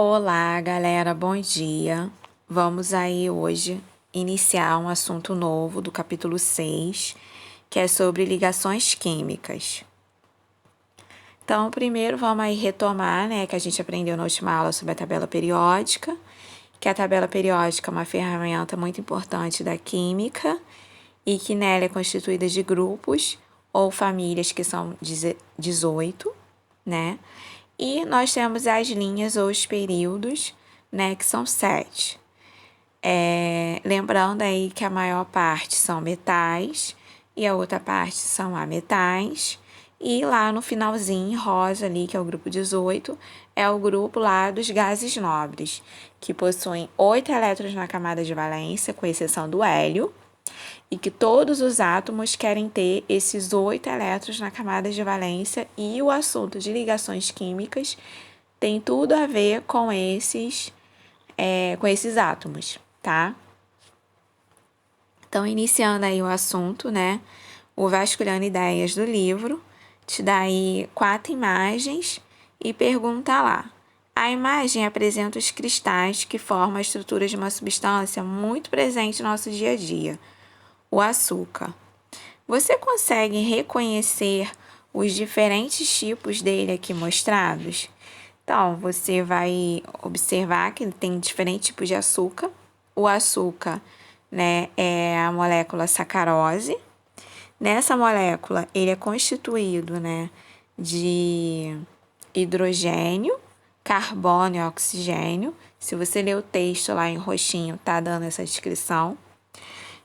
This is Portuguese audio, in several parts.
Olá, galera, bom dia. Vamos aí hoje iniciar um assunto novo do capítulo 6, que é sobre ligações químicas. Então, primeiro vamos aí retomar, que a gente aprendeu na última aula sobre a tabela periódica, que a tabela periódica é uma ferramenta muito importante da química e que nela é constituída de grupos ou famílias que são 18, né? E nós temos as linhas ou os períodos, que são 7. Lembrando aí que a maior parte são metais e a outra parte são ametais. E lá no finalzinho, rosa ali, que é o grupo 18, é o grupo lá dos gases nobres, que possuem 8 elétrons na camada de valência, com exceção do hélio, e que todos os átomos querem ter esses 8 elétrons na camada de valência, e o assunto de ligações químicas tem tudo a ver com esses átomos, tá? Então, iniciando aí o assunto, o Vasculhando Ideias do livro te dá aí 4 imagens e pergunta lá. A imagem apresenta os cristais que formam a estrutura de uma substância muito presente no nosso dia a dia, o açúcar. Você consegue reconhecer os diferentes tipos dele aqui mostrados? Então, você vai observar que ele tem diferentes tipos de açúcar. O açúcar, é a molécula sacarose. Nessa molécula, ele é constituído, de hidrogênio, carbono e oxigênio. Se você ler o texto lá em roxinho, tá dando essa descrição.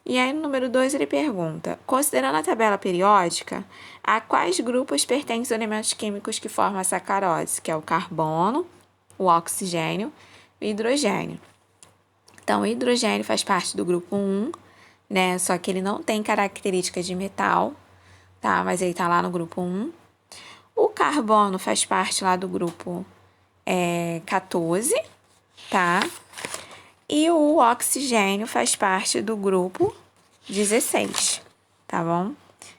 E aí, no número 2, ele pergunta: considerando a tabela periódica, a quais grupos pertencem os elementos químicos que formam a sacarose? Que é o carbono, o oxigênio e o hidrogênio. Então, o hidrogênio faz parte do grupo 1, só que ele não tem características de metal, tá? Mas ele tá lá no grupo 1. O carbono faz parte lá do grupo 14, tá? E o oxigênio faz parte do grupo 16, tá bom?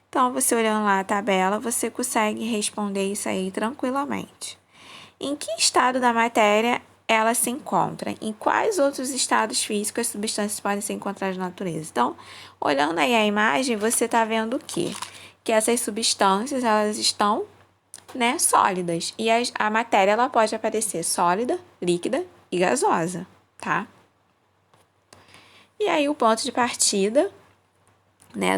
Então, você olhando lá a tabela, você consegue responder isso aí tranquilamente. Em que estado da matéria ela se encontra? Em quais outros estados físicos as substâncias podem ser encontradas na natureza? Então, olhando aí a imagem, você está vendo o quê? Que essas substâncias, elas estão, sólidas. E a matéria, ela pode aparecer sólida, líquida e gasosa, tá? E aí, o ponto de partida,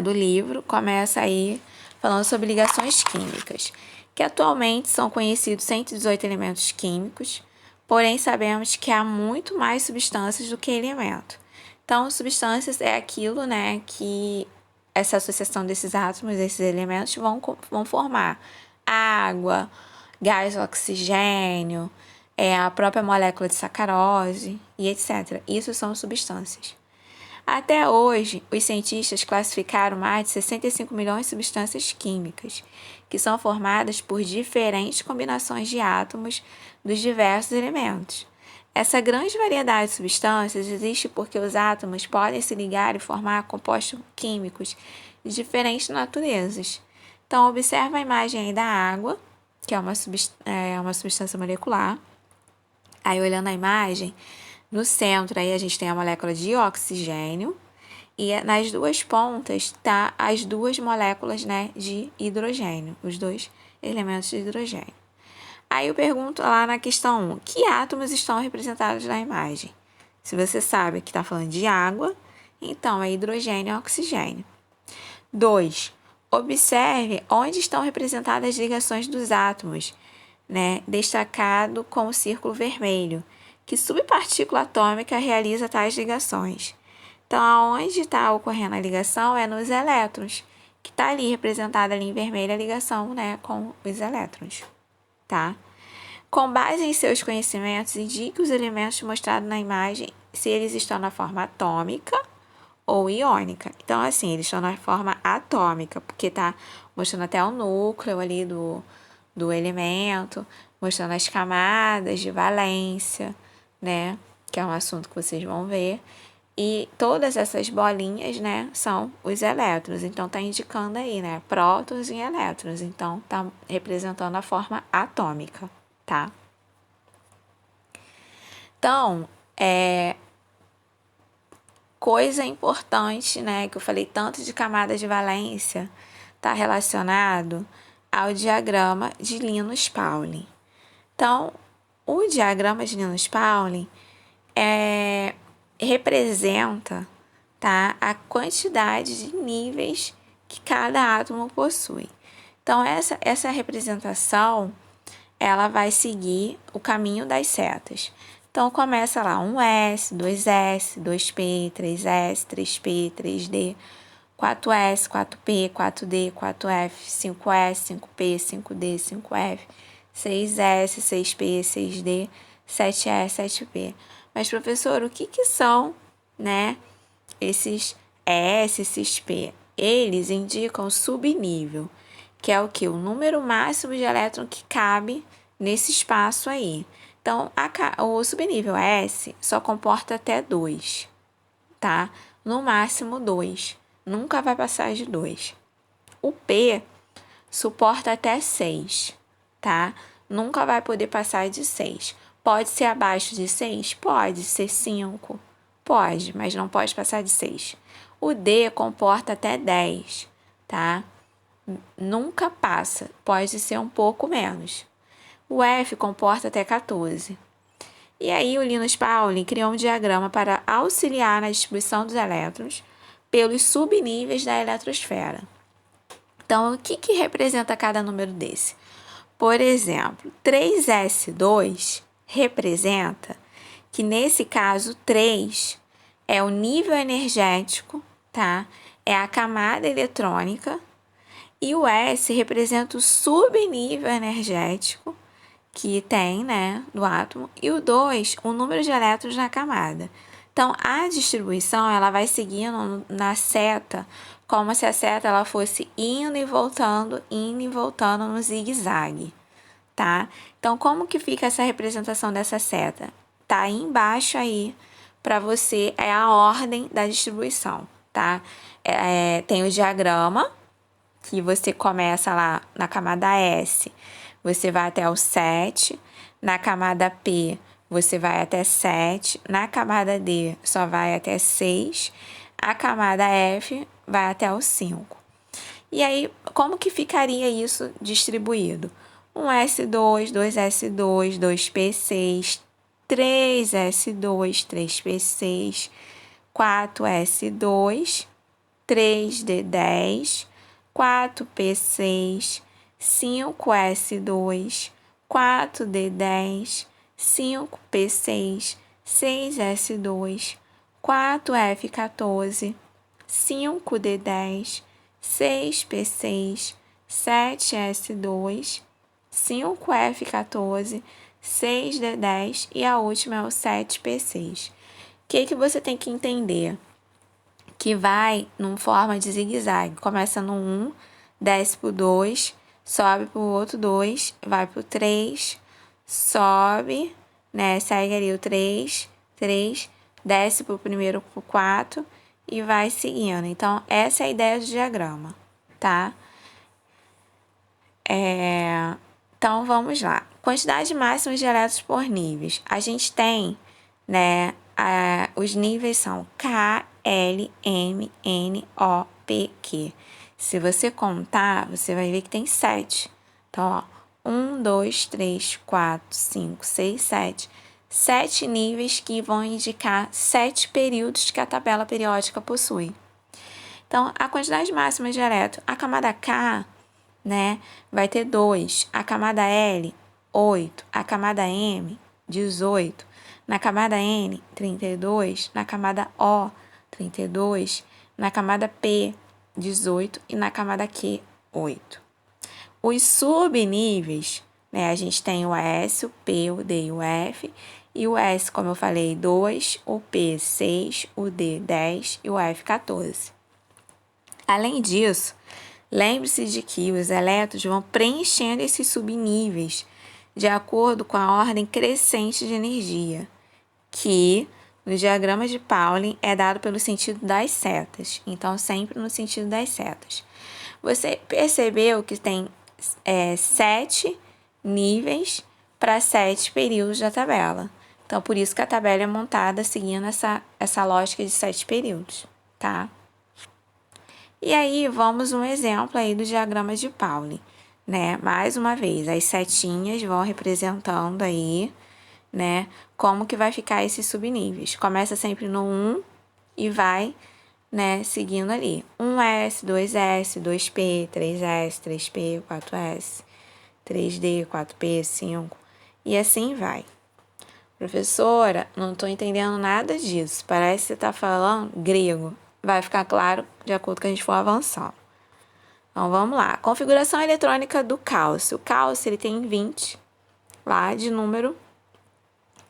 do livro começa aí falando sobre ligações químicas, que atualmente são conhecidos 118 elementos químicos, porém sabemos que há muito mais substâncias do que elemento. Então, substâncias é aquilo, que essa associação desses átomos, desses elementos, vão formar água, gás oxigênio, a própria molécula de sacarose e etc. Isso são substâncias. Até hoje, os cientistas classificaram mais de 65 milhões de substâncias químicas, que são formadas por diferentes combinações de átomos dos diversos elementos. Essa grande variedade de substâncias existe porque os átomos podem se ligar e formar compostos químicos de diferentes naturezas. Então, observa a imagem aí da água, que é uma substância molecular. Aí, olhando a imagem, no centro aí a gente tem a molécula de oxigênio e nas duas pontas tá as duas moléculas, de hidrogênio, os dois elementos de hidrogênio. Aí eu pergunto lá na questão 1, que átomos estão representados na imagem? Se você sabe que está falando de água, então é hidrogênio e oxigênio. 2. Observe onde estão representadas as ligações dos átomos, destacado com o círculo vermelho, que subpartícula atômica realiza tais ligações. Então, aonde está ocorrendo a ligação é nos elétrons, que está ali representada ali em vermelho a ligação, com os elétrons, tá? Com base em seus conhecimentos, indique os elementos mostrados na imagem se eles estão na forma atômica ou iônica. Então, assim, eles estão na forma atômica, porque está mostrando até o núcleo ali do elemento, mostrando as camadas de valência, que é um assunto que vocês vão ver. E todas essas bolinhas, são os elétrons. Então, tá indicando aí, prótons e elétrons. Então, tá representando a forma atômica, tá? Então, coisa importante, né, que eu falei tanto de camada de valência, está relacionado ao diagrama de Linus-Pauling. Então, o diagrama de Linus-Pauling representa, tá, a quantidade de níveis que cada átomo possui. Então, essa representação, ela vai seguir o caminho das setas. Então, começa lá 1S, 2S, 2P, 3S, 3P, 3D, 4S, 4P, 4D, 4F, 5S, 5P, 5D, 5F, 6S, 6P, 6D, 7S, 7P. Mas, professor, o que são, né, esses S, esses P? Eles indicam subnível, que é o que? O número máximo de elétron que cabe nesse espaço aí. Então, o subnível S só comporta até 2, tá? No máximo 2. Nunca vai passar de 2. O P suporta até 6, tá? Nunca vai poder passar de 6. Pode ser abaixo de 6? Pode ser 5. Pode, mas não pode passar de 6. O D comporta até 10, tá? Nunca passa, pode ser um pouco menos. O F comporta até 14. E aí o Linus Pauling criou um diagrama para auxiliar na distribuição dos elétrons pelos subníveis da eletrosfera. Então, o que representa cada número desse? Por exemplo, 3S2 representa que, nesse caso, 3 é o nível energético, tá? É a camada eletrônica. E o S representa o subnível energético que tem, né, do átomo. E o 2, o número de elétrons na camada. Então, a distribuição, ela vai seguindo na seta, como se a seta ela fosse indo e voltando no zigue-zague, tá? Então, como que fica essa representação dessa seta? Tá aí embaixo aí, para você, é a ordem da distribuição, tá? Tem o diagrama, que você começa lá na camada S, você vai até o 7, na camada P, você vai até 7, na camada D, só vai até 6, a camada F vai até o 5. E aí, como que ficaria isso distribuído? 1S2, 2S2, 2P6, 3S2, 3P6, 4S2, 3D10, 4P6, 5S2, 4D10, 5P6, 6S2, 4F14, 5D10, 6P6, 7S2, 5F14, 6D10 e a última é o 7P6. O que você tem que entender? Que vai em forma de zigue-zague. Começa no 1, desce pro 2, sobe pro outro 2, vai pro 3, sobe, né? Segue ali o 3, desce pro primeiro, pro 4 e vai seguindo. Então, essa é a ideia do diagrama, tá? Então, vamos lá. Quantidade máxima de elétrons por níveis. A gente tem, né? Os níveis são K, L, M, N, O, P, Q. Se você contar, você vai ver que tem 7. Então, ó, 1, 2, 3, 4, 5, 6, 7. 7 níveis que vão indicar 7 períodos que a tabela periódica possui. Então, a quantidade máxima de elétrons, a camada K, né, vai ter 2. A camada L, 8. A camada M, 18. Na camada N, 32. Na camada O, 32. Na camada P, 18. E na camada Q, 8. Os subníveis, né, a gente tem o S, o P, o D e o F. E o S, como eu falei, 2. O P, 6. O D, 10. E o F, 14. Além disso, lembre-se de que os elétrons vão preenchendo esses subníveis de acordo com a ordem crescente de energia, que no diagrama de Pauling é dado pelo sentido das setas. Então, sempre no sentido das setas. Você percebeu que tem 7 níveis para 7 períodos da tabela. Então, por isso que a tabela é montada seguindo essa lógica de 7 períodos, tá? E aí, vamos um exemplo aí do diagrama de Pauli, né? Mais uma vez, as setinhas vão representando aí, né? Como que vai ficar esses subníveis. Começa sempre no 1 e vai, né, seguindo ali. 1S, 2S, 2P, 3S, 3P, 4S, 3D, 4P, 5, e assim vai. Professora, não estou entendendo nada disso. Parece que você está falando grego. Vai ficar claro de acordo com que a gente for avançando. Então, vamos lá. Configuração eletrônica do cálcio. O cálcio, ele tem 20 lá de número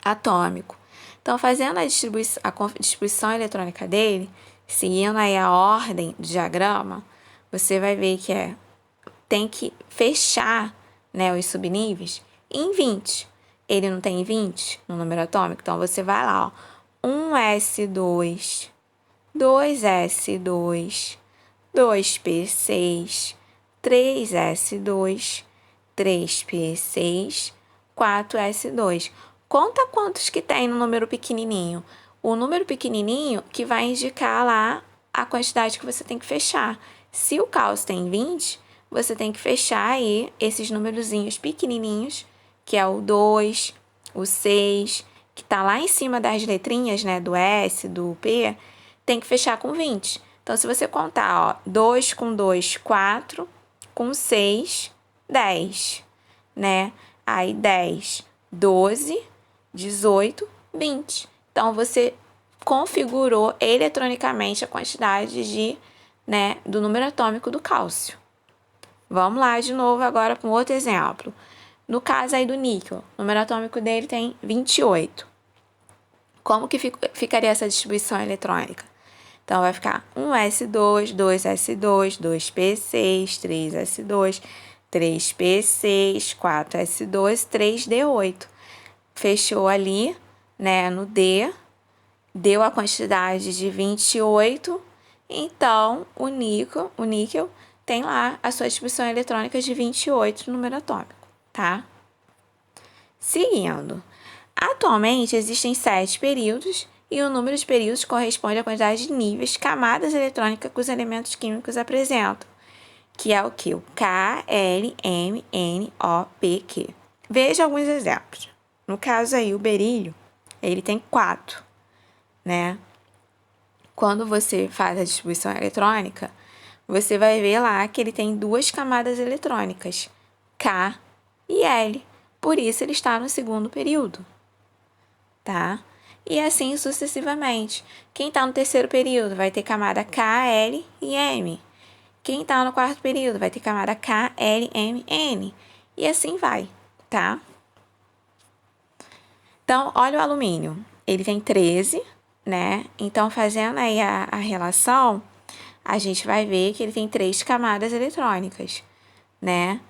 atômico. Então, fazendo a distribuição eletrônica dele, seguindo aí a ordem do diagrama, você vai ver que tem que fechar, né, os subníveis em 20. Ele não tem 20 no número atômico, então você vai lá, ó, 1S2, 2S2, 2P6, 3S2, 3P6, 4S2. Conta quantos que tem no número pequenininho. O número pequenininho que vai indicar lá a quantidade que você tem que fechar. Se o cálcio tem 20, você tem que fechar aí esses numerozinhos pequenininhos, que é o 2, o 6, que tá lá em cima das letrinhas, né, do S, do P, tem que fechar com 20. Então, se você contar, ó, 2 com 2, 4, com 6, 10, né? Aí 10, 12, 18, 20. Então, você configurou eletronicamente a quantidade né, do número atômico do cálcio. Vamos lá de novo agora com outro exemplo. No caso aí do níquel, o número atômico dele tem 28. Como que ficaria essa distribuição eletrônica? Então, vai ficar 1S2, 2S2, 2P6, 3S2, 3P6, 4S2, 3D8. Fechou ali, né, no D, deu a quantidade de 28, então o níquel tem lá a sua distribuição eletrônica de 28 no número atômico, tá? Seguindo. Atualmente existem 7 períodos e o número de períodos corresponde à quantidade de níveis, camadas eletrônicas que os elementos químicos apresentam, que é o que? O K, L, M, N, O, P, Q. Veja alguns exemplos. No caso aí, o berílio, ele tem 4, né? Quando você faz a distribuição eletrônica, você vai ver lá que ele tem 2 camadas eletrônicas, K e L. Por isso, ele está no segundo período, tá? E assim sucessivamente. Quem está no terceiro período vai ter camada K, L e M. Quem está no quarto período vai ter camada K, L, M, N. E assim vai, tá? Então, olha o alumínio. Ele tem 13, né? Então, fazendo aí a relação, a gente vai ver que ele tem 3 camadas eletrônicas, né?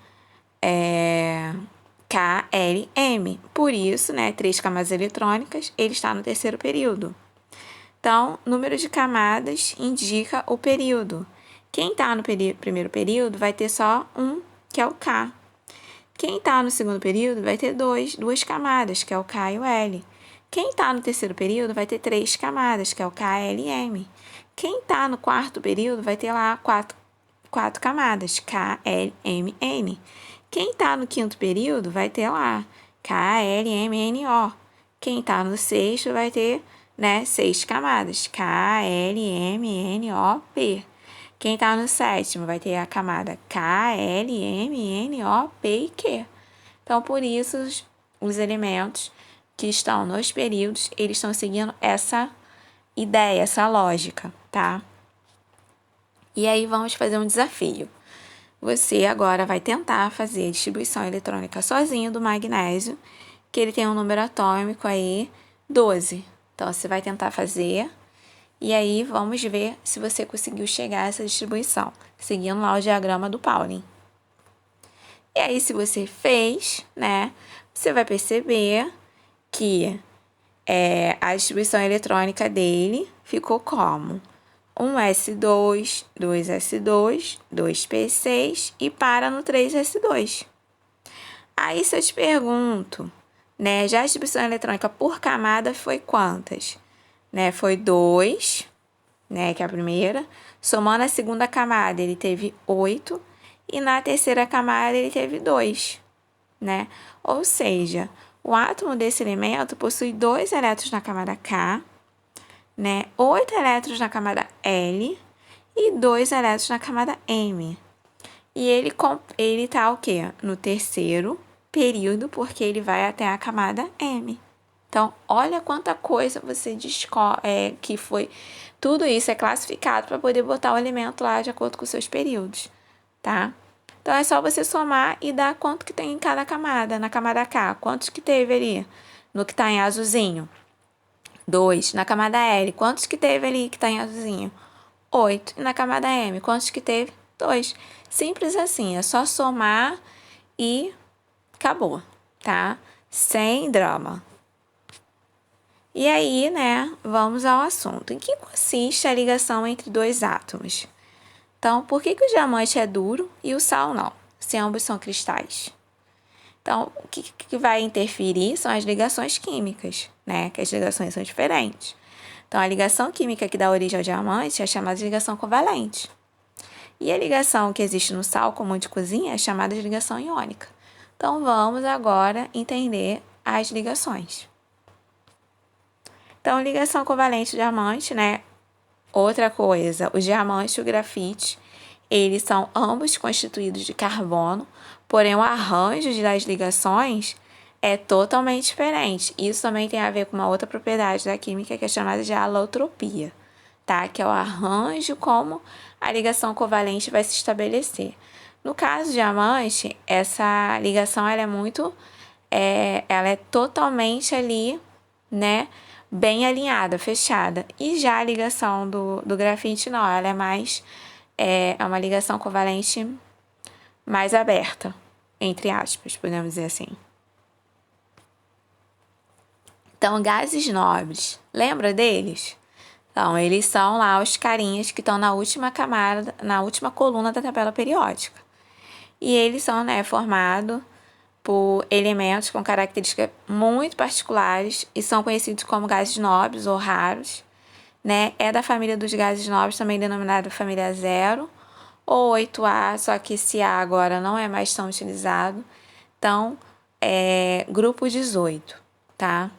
K, L, M. Por isso, né, 3 camadas eletrônicas, ele está no terceiro período. Então, número de camadas indica o período. Quem está no primeiro período vai ter só um, que é o K. Quem está no segundo período vai ter 2 camadas, que é o K e o L. Quem está no terceiro período vai ter 3 camadas, que é o K, L e M. Quem está no quarto período vai ter lá 4 camadas, K, L, M, N. Quem está no quinto período vai ter lá K, L, M, N, O. Quem está no sexto vai ter, né, 6 camadas, K, L, M, N, O, P. Quem está no sétimo vai ter a camada K, L, M, N, O, P e Q. Então, por isso, os elementos que estão nos períodos, eles estão seguindo essa ideia, essa lógica, tá? E aí, vamos fazer um desafio. Você agora vai tentar fazer a distribuição eletrônica sozinho do magnésio, que ele tem um número atômico aí, 12. Então, você vai tentar fazer, e aí vamos ver se você conseguiu chegar a essa distribuição, seguindo lá o diagrama do Pauling. E aí, se você fez, né, você vai perceber que a distribuição eletrônica dele ficou como 1S2, 2S2, 2P6 e para no 3S2. Aí, se eu te pergunto, né? Já a distribuição eletrônica por camada foi quantas? Né? Foi 2, né? Que é a primeira. Somando a segunda camada, ele teve 8. E na terceira camada, ele teve 2, né? Ou seja, o átomo desse elemento possui 2 elétrons na camada K, né? 8 elétrons na camada L e 2 elétrons na camada M. E ele tá o quê? No terceiro período, porque ele vai até a camada M. Então, olha quanta coisa você descobre, que foi... Tudo isso é classificado para poder botar o elemento lá de acordo com os seus períodos, tá? Então, é só você somar e dar quanto que tem em cada camada. Na camada K, quantos que teve ali? No que tá em azulzinho? 2. Na camada L, quantos que teve ali que tá em azulzinho? 8. E na camada M, quantos que teve? 2. Simples assim, é só somar e acabou, tá? Sem drama. E aí, né, vamos ao assunto. Em que consiste a ligação entre dois átomos? Então, por que o diamante é duro e o sal não, se ambos são cristais? Então, o que vai interferir são as ligações químicas, né? Que as ligações são diferentes. Então, a ligação química que dá origem ao diamante é chamada de ligação covalente. E a ligação que existe no sal comum de cozinha é chamada de ligação iônica. Então, vamos agora entender as ligações. Então, ligação covalente diamante, né? Outra coisa, o diamante e o grafite, eles são ambos constituídos de carbono, porém o arranjo das ligações é totalmente diferente. Isso também tem a ver com uma outra propriedade da química que é chamada de alotropia, tá? Que é o arranjo como a ligação covalente vai se estabelecer. No caso do diamante, essa ligação ela é totalmente ali, né? Bem alinhada, fechada. E já a ligação do grafite não, ela é uma ligação covalente mais aberta, entre aspas, podemos dizer assim. Então, gases nobres, lembra deles? Então, eles são lá os carinhas que estão na última camada, na última coluna da tabela periódica. E eles são, né, formados por elementos com características muito particulares e são conhecidos como gases nobres ou raros, né? É da família dos gases nobres, também denominada família 0 ou 8A, só que esse A agora não é mais tão utilizado. Então, grupo 18, tá?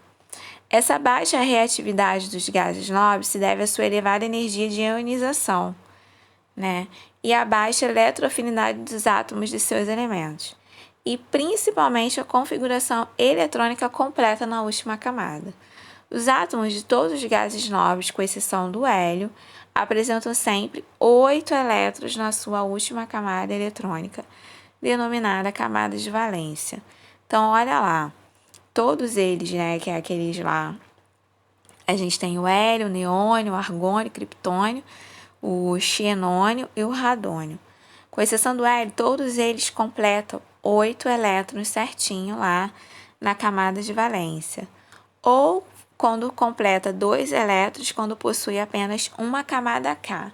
Essa baixa reatividade dos gases nobres se deve à sua elevada energia de ionização, né? E à baixa eletroafinidade dos átomos de seus elementos. E principalmente a configuração eletrônica completa na última camada. Os átomos de todos os gases nobres, com exceção do hélio, apresentam sempre 8 elétrons na sua última camada eletrônica, denominada camada de valência. Então, olha lá, todos eles, né, que é aqueles lá, a gente tem o hélio, o neônio, o argônio, o criptônio, o xenônio e o radônio. Com exceção do hélio, todos eles completam 8 elétrons certinho lá na camada de valência. Ou quando completa 2 elétrons, quando possui apenas uma camada K.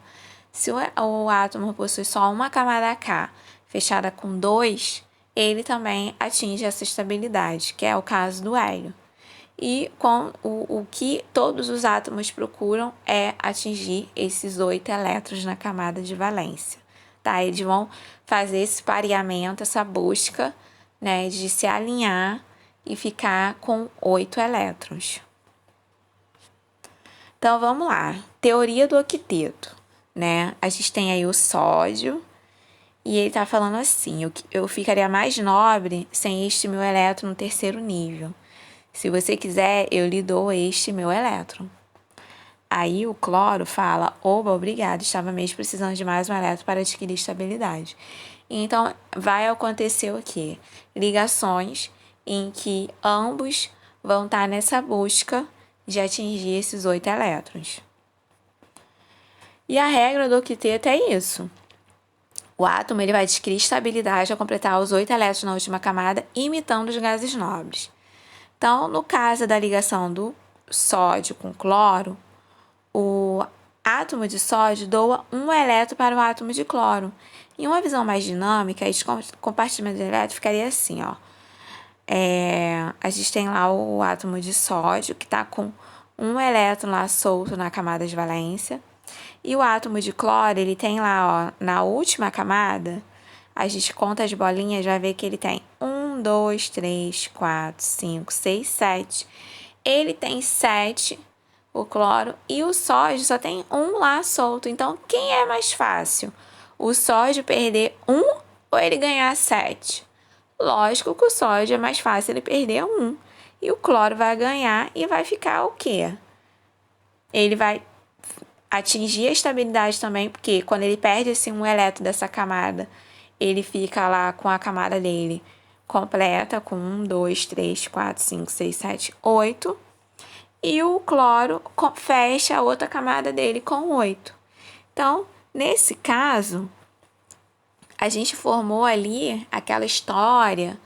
Se o átomo possui só uma camada K fechada com 2, ele também atinge essa estabilidade, que é o caso do hélio. E o que todos os átomos procuram é atingir esses 8 elétrons na camada de valência. Tá? Eles vão fazer esse pareamento, essa busca, né, de se alinhar e ficar com 8 elétrons. Então, vamos lá. Teoria do octeto, né? A gente tem aí o sódio e ele tá falando assim, eu ficaria mais nobre sem este meu elétron no terceiro nível. Se você quiser, eu lhe dou este meu elétron. Aí o cloro fala, oba, obrigado, estava mesmo precisando de mais um elétron para adquirir estabilidade. Então, vai acontecer o quê? Ligações em que ambos vão estar nessa busca de atingir esses 8 elétrons. E a regra do octeto é isso. O átomo ele vai adquirir estabilidade ao completar os 8 elétrons na última camada, imitando os gases nobres. Então, no caso da ligação do sódio com cloro, o átomo de sódio doa um elétron para o átomo de cloro. Em uma visão mais dinâmica, esse compartimento de elétrons ficaria assim, ó. a gente tem lá o átomo de sódio, que está com um elétron lá solto na camada de valência. E o átomo de cloro, ele tem lá, ó, na última camada, a gente conta as bolinhas, vai ver que ele tem 1, 2, 3, 4, 5, 6, 7. Ele tem 7, o cloro, e o sódio só tem um lá solto. Então, quem é mais fácil? O sódio perder 1 ou ele ganhar 7? Lógico que o sódio é mais fácil ele perder 1. E o cloro vai ganhar e vai ficar o quê? Ele vai atingir a estabilidade também, porque quando ele perde assim, um elétron dessa camada, ele fica lá com a camada dele completa, com 1, 2, 3, 4, 5, 6, 7, 8. E o cloro fecha a outra camada dele com 8. Então, nesse caso, a gente formou ali aquela história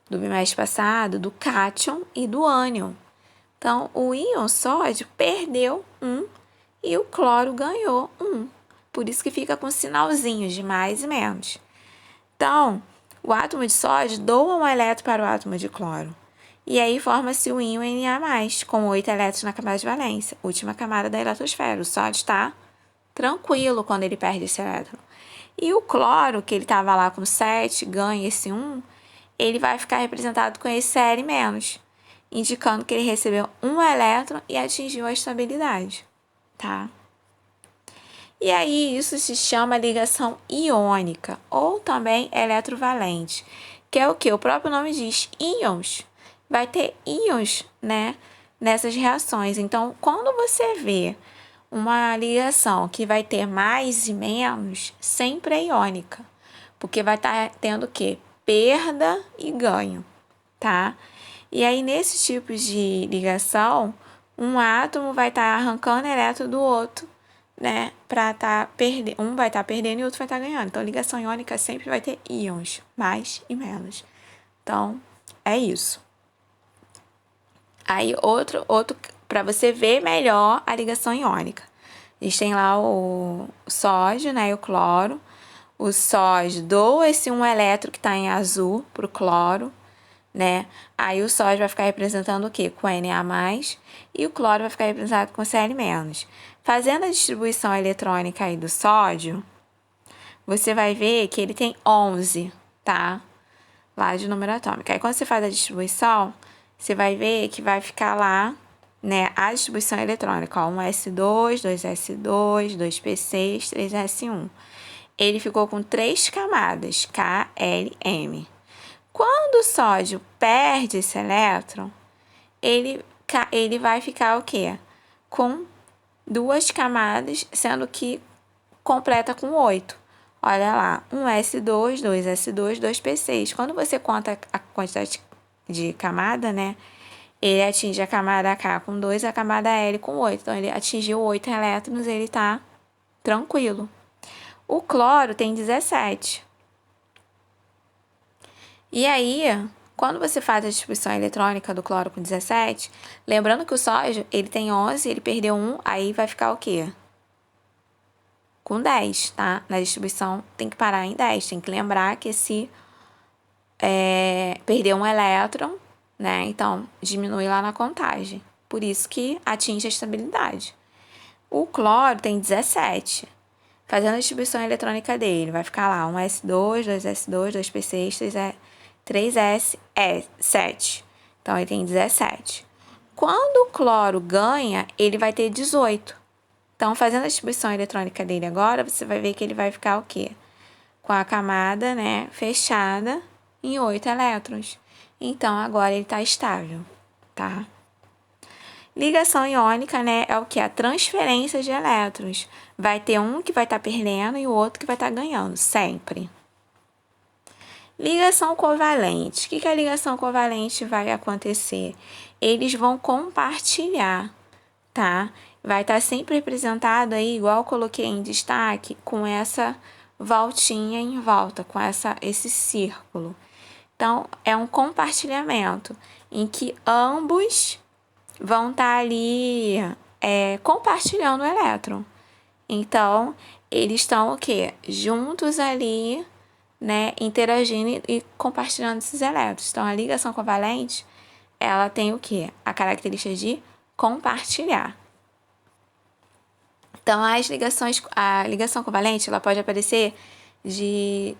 do bimestre passado do cátion e do ânion. Então, o íon sódio perdeu 1 e o cloro ganhou 1. Por isso que fica com sinalzinhos de mais e menos. Então, o átomo de sódio doa um elétron para o átomo de cloro. E aí forma-se o íon Na+, com 8 elétrons na camada de valência, última camada da eletrosfera. O sódio está tranquilo quando ele perde esse elétron. E o cloro, que ele estava lá com 7, ganha esse 1, ele vai ficar representado com esse Cl-, indicando que ele recebeu um elétron e atingiu a estabilidade, tá? E aí, isso se chama ligação iônica, ou também eletrovalente, que é o que? O próprio nome diz, íons. Vai ter íons, né, nessas reações. Então, quando você vê uma ligação que vai ter mais e menos, sempre é iônica, porque vai estar tendo o quê? Perda e ganho, tá? E aí, nesses tipos de ligação, um átomo vai estar arrancando elétron do outro, né? Um vai estar perdendo e o outro vai estar ganhando. Então, ligação iônica sempre vai ter íons, mais e menos. Então, é isso. Aí, outro para você ver melhor a ligação iônica. A gente tem lá o sódio, né, e o cloro. O sódio doa esse um elétron que está em azul para o cloro, né? Aí o sódio vai ficar representando o quê? Com Na+, e o cloro vai ficar representado com Cl-. Fazendo a distribuição eletrônica aí do sódio, você vai ver que ele tem 11, tá? Lá de número atômico. Aí quando você faz a distribuição, você vai ver que vai ficar lá, né, a distribuição eletrônica, ó, 1s2, 2s2, 2p6, 3s1. Ele ficou com 3 camadas, KLM. Quando o sódio perde esse elétron, ele vai ficar o quê? Com 2 camadas, sendo que completa com 8. Olha lá, 1s2, 2s2, 2p6. Quando você conta a quantidade de camada, né? Ele atinge a camada K com 2 e a camada L com 8. Então, ele atingiu 8 elétrons, ele tá tranquilo. O cloro tem 17. E aí, quando você faz a distribuição eletrônica do cloro com 17, lembrando que o sódio, ele tem 11, ele perdeu 1, aí vai ficar o quê? Com 10, tá? Na distribuição tem que parar em 10. Tem que lembrar que se perder um elétron, né? Então, diminui lá na contagem. Por isso que atinge a estabilidade. O cloro tem 17. Fazendo a distribuição eletrônica dele, vai ficar lá 1s2, 2s2, 2p6, 3s7. Então, ele tem 17. Quando o cloro ganha, ele vai ter 18. Então, fazendo a distribuição eletrônica dele agora, você vai ver que ele vai ficar o quê? Com a camada, né, fechada em 8 elétrons. Então, agora ele está estável, tá? Ligação iônica, né, é o que? A transferência de elétrons. Vai ter um que vai estar perdendo e o outro que vai estar ganhando, sempre. Ligação covalente. O que a ligação covalente vai acontecer? Eles vão compartilhar, tá? Vai estar sempre representado aí, igual eu coloquei em destaque, com essa voltinha em volta, com esse círculo. Então, é um compartilhamento em que ambos vão estar ali compartilhando o elétron. Então, eles estão o quê? Juntos ali né, interagindo e compartilhando esses elétrons. Então, a ligação covalente, ela tem o quê? A característica de compartilhar. Então, a ligação covalente, ela pode aparecer de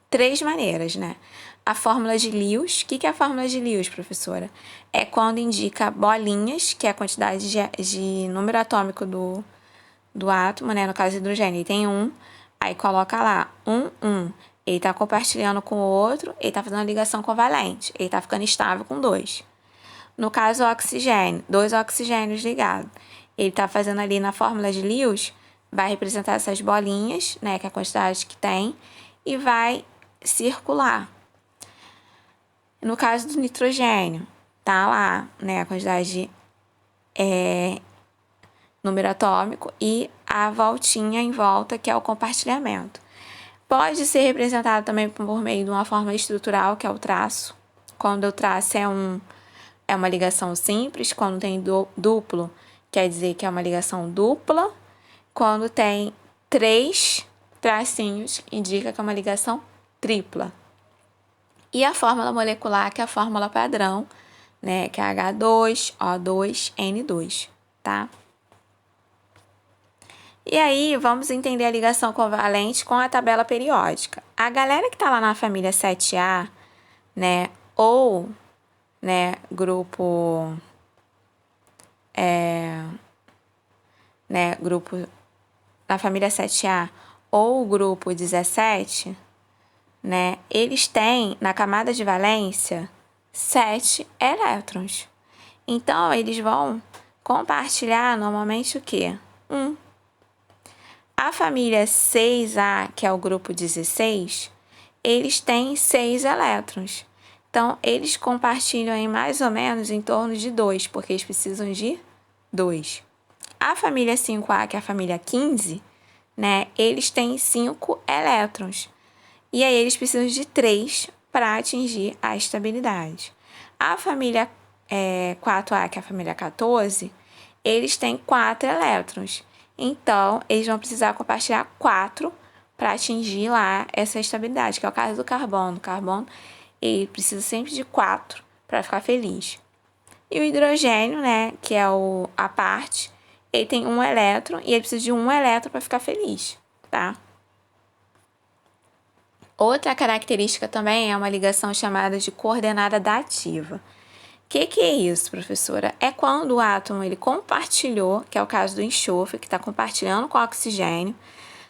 3 maneiras, né? A fórmula de Lewis. O que é a fórmula de Lewis, professora? É quando indica bolinhas, que é a quantidade de número atômico do átomo, né? No caso do hidrogênio, ele tem 1, aí coloca lá 1. Ele está compartilhando com o outro, ele está fazendo uma ligação covalente, ele está ficando estável com 2. No caso, o oxigênio, 2 oxigênios ligados. Ele está fazendo ali na fórmula de Lewis, vai representar essas bolinhas, né, que é a quantidade que tem, e vai circular. No caso do nitrogênio, tá lá, né, a quantidade de número atômico e a voltinha em volta, que é o compartilhamento. Pode ser representado também por meio de uma forma estrutural, que é o traço. Quando o traço é uma ligação simples, quando tem duplo, quer dizer que é uma ligação dupla. Quando tem 3 tracinhos, indica que é uma ligação tripla. E a fórmula molecular, que é a fórmula padrão, né, que é H2O2N2, tá? E aí, vamos entender a ligação covalente com a tabela periódica. A galera que tá lá na família 7A, né, ou, né, grupo na família 7A ou o grupo 17, né, eles têm na camada de valência 7 elétrons. Então, eles vão compartilhar normalmente o quê? 1. A família 6A, que é o grupo 16, eles têm 6 elétrons. Então, eles compartilham em mais ou menos em torno de 2, porque eles precisam de 2. A família 5A, que é a família 15, né, eles têm 5 elétrons. E aí, eles precisam de 3 para atingir a estabilidade. A família 4A, que é a família 14, eles têm 4 elétrons. Então, eles vão precisar compartilhar 4 para atingir lá essa estabilidade, que é o caso do carbono. O carbono, ele precisa sempre de 4 para ficar feliz. E o hidrogênio, né, que é a parte, ele tem 1 elétron e ele precisa de 1 elétron para ficar feliz, tá? Outra característica também é uma ligação chamada de coordenada dativa. O que é isso, professora? É quando o átomo ele compartilhou, que é o caso do enxofre, que está compartilhando com o oxigênio,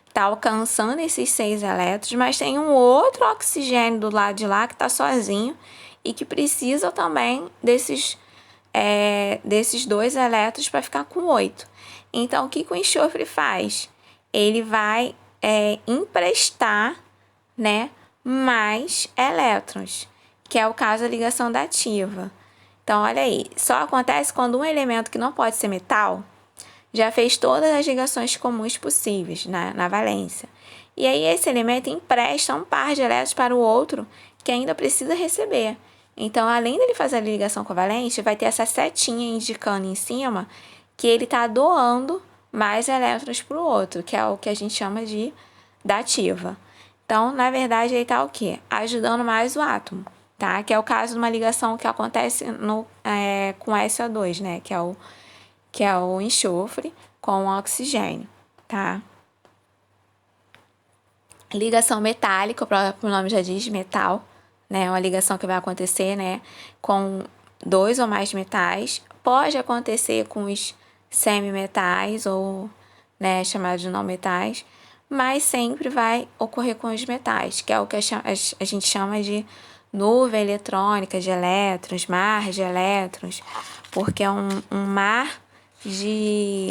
está alcançando esses 6 elétrons, mas tem um outro oxigênio do lado de lá que está sozinho e que precisa também desses 2 elétrons para ficar com 8. Então, o que o enxofre faz? Ele vai emprestar, né, mais elétrons, que é o caso da ligação dativa. Então, olha aí, só acontece quando um elemento que não pode ser metal já fez todas as ligações comuns possíveis na valência. E aí, esse elemento empresta um par de elétrons para o outro que ainda precisa receber. Então, além dele fazer a ligação covalente, vai ter essa setinha indicando em cima que ele está doando mais elétrons para o outro, que é o que a gente chama de dativa. Então, na verdade, ele está o quê? Ajudando mais o átomo, tá? Que é o caso de uma ligação que acontece com SO2, né? Que é o enxofre com o oxigênio, tá? Ligação metálica, o próprio nome já diz, metal, né? Uma ligação que vai acontecer, né, com 2 ou mais metais. Pode acontecer com os semimetais ou, né, chamados de não metais, mas sempre vai ocorrer com os metais, que é o que a gente chama de nuvem eletrônica de elétrons, mar de elétrons, porque é um mar de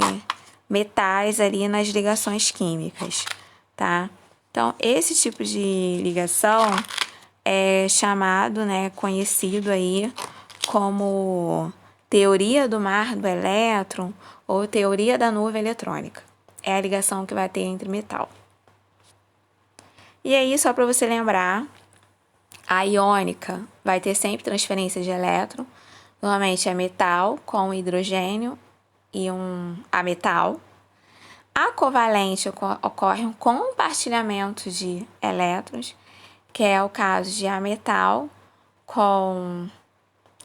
metais ali nas ligações químicas, tá? Então, esse tipo de ligação é chamado, né, conhecido aí como teoria do mar do elétron ou teoria da nuvem eletrônica. É a ligação que vai ter entre metal. E aí, só para você lembrar, a iônica vai ter sempre transferência de elétron. Normalmente é metal com hidrogênio e um ametal. A covalente ocorre um compartilhamento de elétrons, que é o caso de ametal com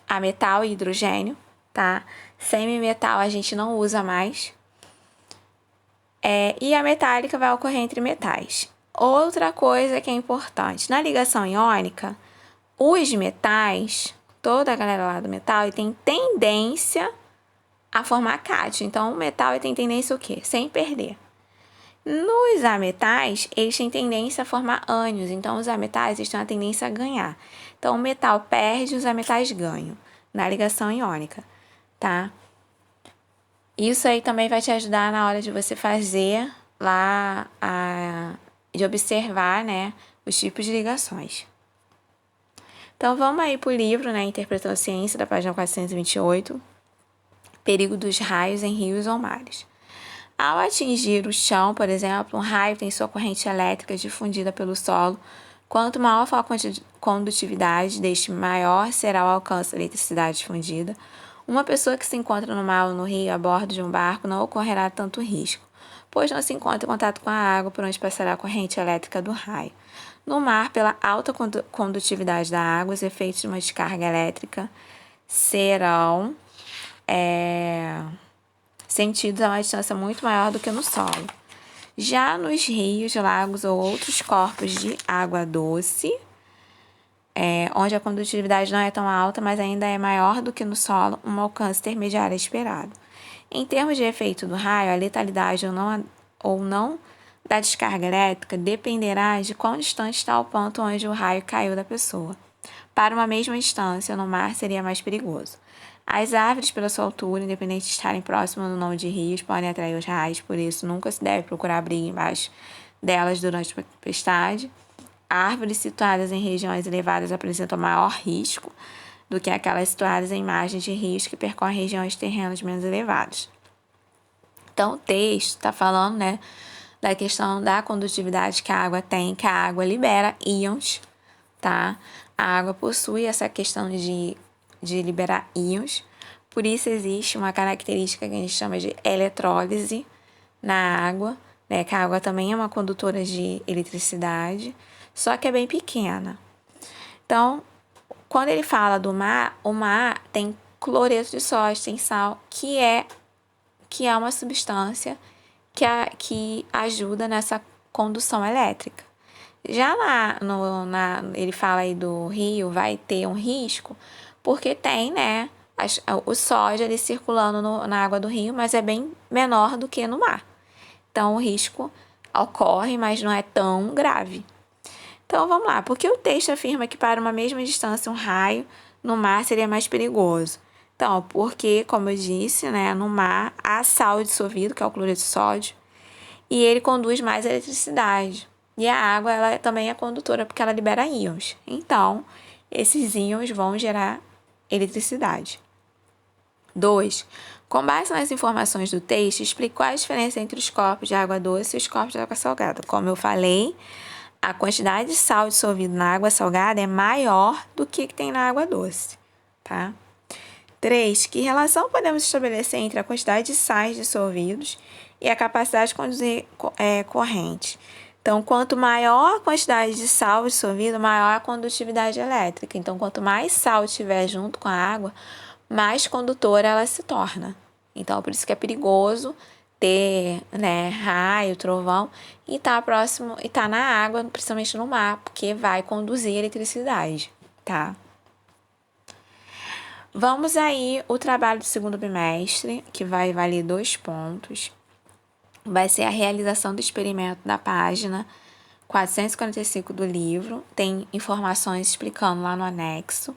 ametal e hidrogênio, tá? Semimetal a gente não usa mais. E a metálica vai ocorrer entre metais. Outra coisa que é importante, na ligação iônica, os metais, toda a galera lá do metal, tem tendência a formar cátion. Então, o metal tem tendência o quê? Sem perder. Nos ametais, eles têm tendência a formar ânions. Então, os ametais eles têm a tendência a ganhar. Então, o metal perde, os ametais ganham na ligação iônica, tá? Isso aí também vai te ajudar na hora de você fazer lá, de observar, né, os tipos de ligações. Então, vamos aí para o livro, né, Interpretando a Ciência, da página 428, Perigo dos raios em rios ou mares. Ao atingir o chão, por exemplo, um raio tem sua corrente elétrica difundida pelo solo. Quanto maior for a condutividade, deste maior será o alcance da eletricidade difundida. Uma pessoa que se encontra no mar ou no rio a bordo de um barco não ocorrerá tanto risco, pois não se encontra em contato com a água por onde passará a corrente elétrica do raio. No mar, pela alta condutividade da água, os efeitos de uma descarga elétrica serão sentidos a uma distância muito maior do que no solo. Já nos rios, lagos ou outros corpos de água doce, onde a condutividade não é tão alta, mas ainda é maior do que no solo, um alcance intermediário é esperado. Em termos de efeito do raio, a letalidade ou não da descarga elétrica dependerá de quão distante está o ponto onde o raio caiu da pessoa. Para uma mesma distância, no mar seria mais perigoso. As árvores, pela sua altura, independente de estarem próximas ou não de rios, podem atrair os raios, por isso nunca se deve procurar abrigo embaixo delas durante a tempestade. Árvores situadas em regiões elevadas apresentam maior risco do que aquelas situadas em margens de rios que percorrem regiões de terrenos menos elevados. Então, o texto está falando, né, da questão da condutividade que a água tem, que a água libera íons, tá? A água possui essa questão de liberar íons, por isso existe uma característica que a gente chama de eletrólise na água, né, que a água também é uma condutora de eletricidade, só que é bem pequena. Então, quando ele fala do mar, o mar tem cloreto de sódio, tem sal, que é uma substância que ajuda nessa condução elétrica. Já ele fala aí do rio, vai ter um risco, porque tem, né, o sódio ali circulando na água do rio, mas é bem menor do que no mar. Então, o risco ocorre, mas não é tão grave. Então, vamos lá. Porque o texto afirma que para uma mesma distância, um raio no mar seria mais perigoso? Então, porque, como eu disse, né, no mar há sal dissolvido, que é o cloreto de sódio, e ele conduz mais eletricidade. E a água, ela também é condutora porque ela libera íons. Então, esses íons vão gerar eletricidade. 2. Com base nas informações do texto, explique qual a diferença entre os corpos de água doce e os corpos de água salgada. Como eu falei, a quantidade de sal dissolvido na água salgada é maior do que tem na água doce, tá? 3. Que relação podemos estabelecer entre a quantidade de sais dissolvidos e a capacidade de conduzir corrente? Então, quanto maior a quantidade de sal dissolvido, maior a condutividade elétrica. Então, quanto mais sal tiver junto com a água, mais condutora ela se torna. Então, por isso que é perigoso ter, né, raio, trovão e tá próximo e tá na água, principalmente no mar, porque vai conduzir eletricidade, tá? Vamos aí o trabalho do segundo bimestre, que vai valer 2 pontos. Vai ser a realização do experimento da página 445 do livro. Tem informações explicando lá no anexo,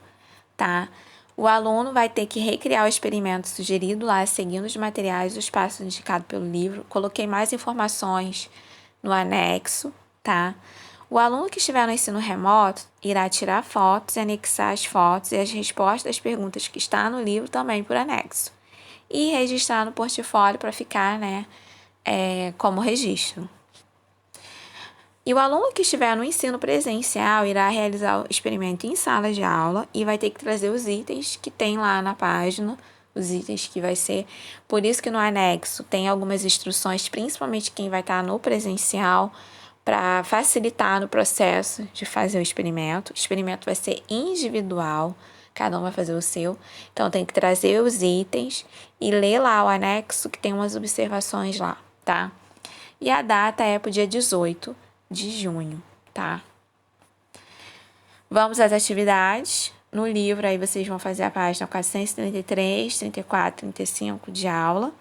tá? O aluno vai ter que recriar o experimento sugerido lá, seguindo os materiais dos passos indicados pelo livro. Coloquei mais informações no anexo, tá? O aluno que estiver no ensino remoto irá tirar fotos e anexar as fotos e as respostas das perguntas que está no livro também por anexo. E registrar no portfólio para ficar, né, como registro. E o aluno que estiver no ensino presencial irá realizar o experimento em sala de aula e vai ter que trazer os itens que tem lá na página os itens que vai ser. Por isso que no anexo tem algumas instruções, principalmente quem vai estar no presencial, para facilitar no processo de fazer o experimento. O experimento vai ser individual, cada um vai fazer o seu. Então, tem que trazer os itens e ler lá o anexo, que tem umas observações lá, tá? E a data é para o dia 18 de junho, tá? Vamos às atividades. No livro, aí vocês vão fazer a página 433, 34, 35 de aula.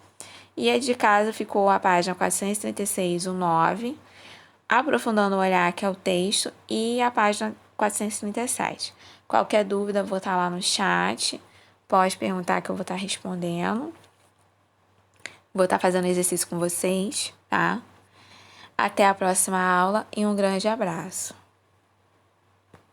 E a de casa ficou a página 436, o 9, aprofundando o olhar, que é o texto, e a página 437. Qualquer dúvida, vou estar lá no chat. Pode perguntar que eu vou estar respondendo. Vou estar fazendo exercício com vocês, tá? Até a próxima aula e um grande abraço.